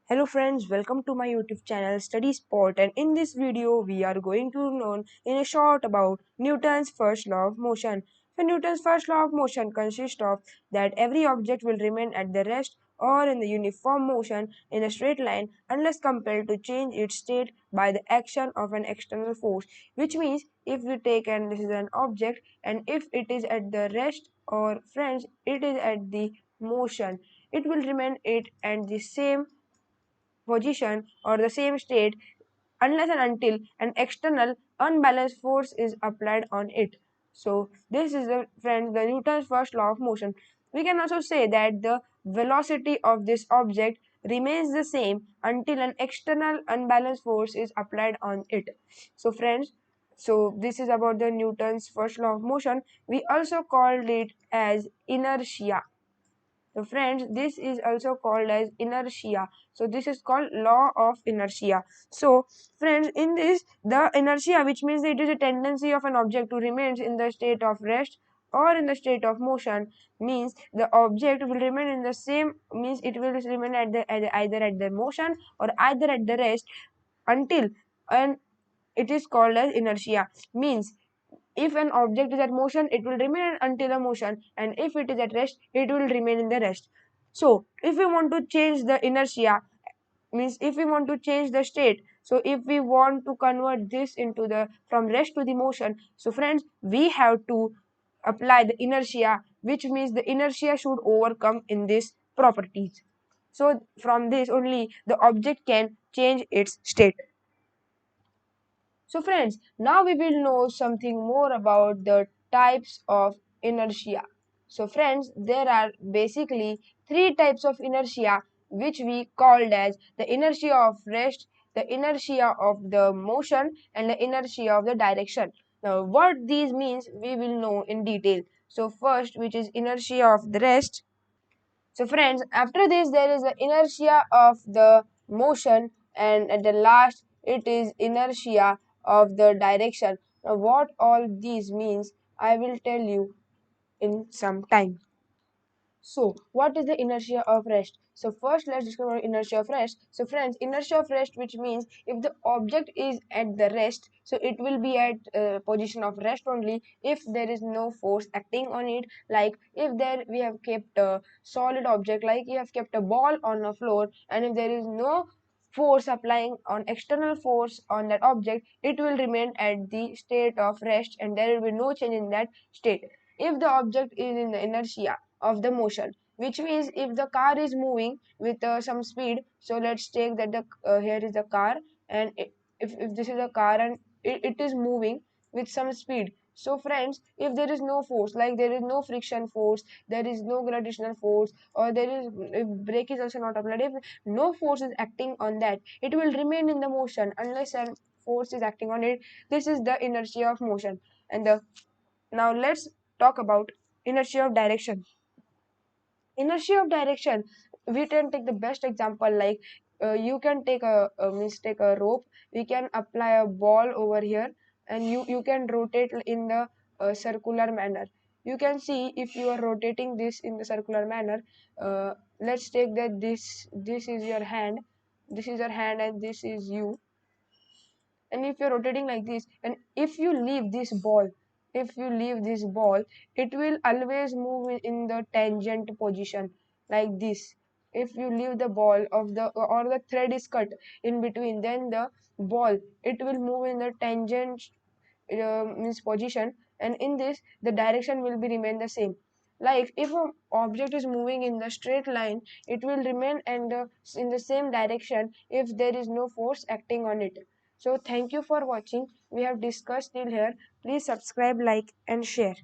Hello friends, welcome to my YouTube channel Study Sport, and in this video we are going to learn in a short about Newton's first law of motion. So Newton's first law of motion consists of that every object will remain at the rest or in the uniform motion in a straight line unless compelled to change its state by the action of an external force, which means if we take and this is an object and if it is at the rest or friends it is at the motion, it will remain it at the same position or the same state unless and until an external unbalanced force is applied on it. So this is the friends the Newton's first law of motion. We can also say that the velocity of this object remains the same until an external unbalanced force is applied on it. So friends, so this is about the Newton's first law of motion. We also called it as inertia. So friends, this is also called as inertia. So this is called law of inertia. So friends, in this, the inertia, which means it is a tendency of an object to remain in the state of rest or in the state of motion, means the object will remain in the same, means it will remain either at the motion or either at the rest until, and it is called as inertia. Means if an object is at motion, it will remain until a motion, and if it is at rest, it will remain in the rest. So, if we want to change the inertia, means if we want to change the state, so if we want to convert this into the from rest to the motion, so friends, we have to apply the inertia, which means the inertia should overcome in these properties. So, from this only the object can change its state. So friends, now we will know something more about the types of inertia. So friends, there are basically three types of inertia which we called as the inertia of rest, the inertia of the motion, and the inertia of the direction. Now what these means we will know in detail. So first, which is inertia of the rest. So friends, after this there is the inertia of the motion, and at the last it is inertia of the direction. Now what all these means I will tell you in some time. So, what is the inertia of rest? So, first let's discover inertia of rest. So, friends, inertia of rest, which means if the object is at the rest, so it will be at position of rest only if there is no force acting on it. Like if there we have kept a solid object, like you have kept a ball on a floor, and if there is no force applying on external force on that object, it will remain at the state of rest, and there will be no change in that state. If the object is in the inertia of the motion, which means if the car is moving with some speed, so let's take that the here is the car, and if this is a car and it is moving with some speed, so friends, if there is no force, like there is no friction force, there is no gravitational force, or there is, if brake is also not applied, if no force is acting on that, it will remain in the motion unless a force is acting on it. This is the inertia of motion. And the now let's talk about inertia of direction. Inertia of direction, we can take the best example, like you can take a rope, we can apply a ball over here, and you can rotate in the circular manner. You can see if you are rotating this in the circular manner. Let's take that this is your hand, this is your hand, and this is you. And if you're rotating like this, and if you leave this ball, if you leave this ball, it will always move in the tangent position, like this. If you leave the ball of the, or the thread is cut in between, then the ball, it will move in the tangent means position, and in this the direction will be remain the same. Like if an object is moving in the straight line, it will remain and in the same direction if there is no force acting on it. So thank you for watching. We have discussed till here. Please subscribe, like, and share.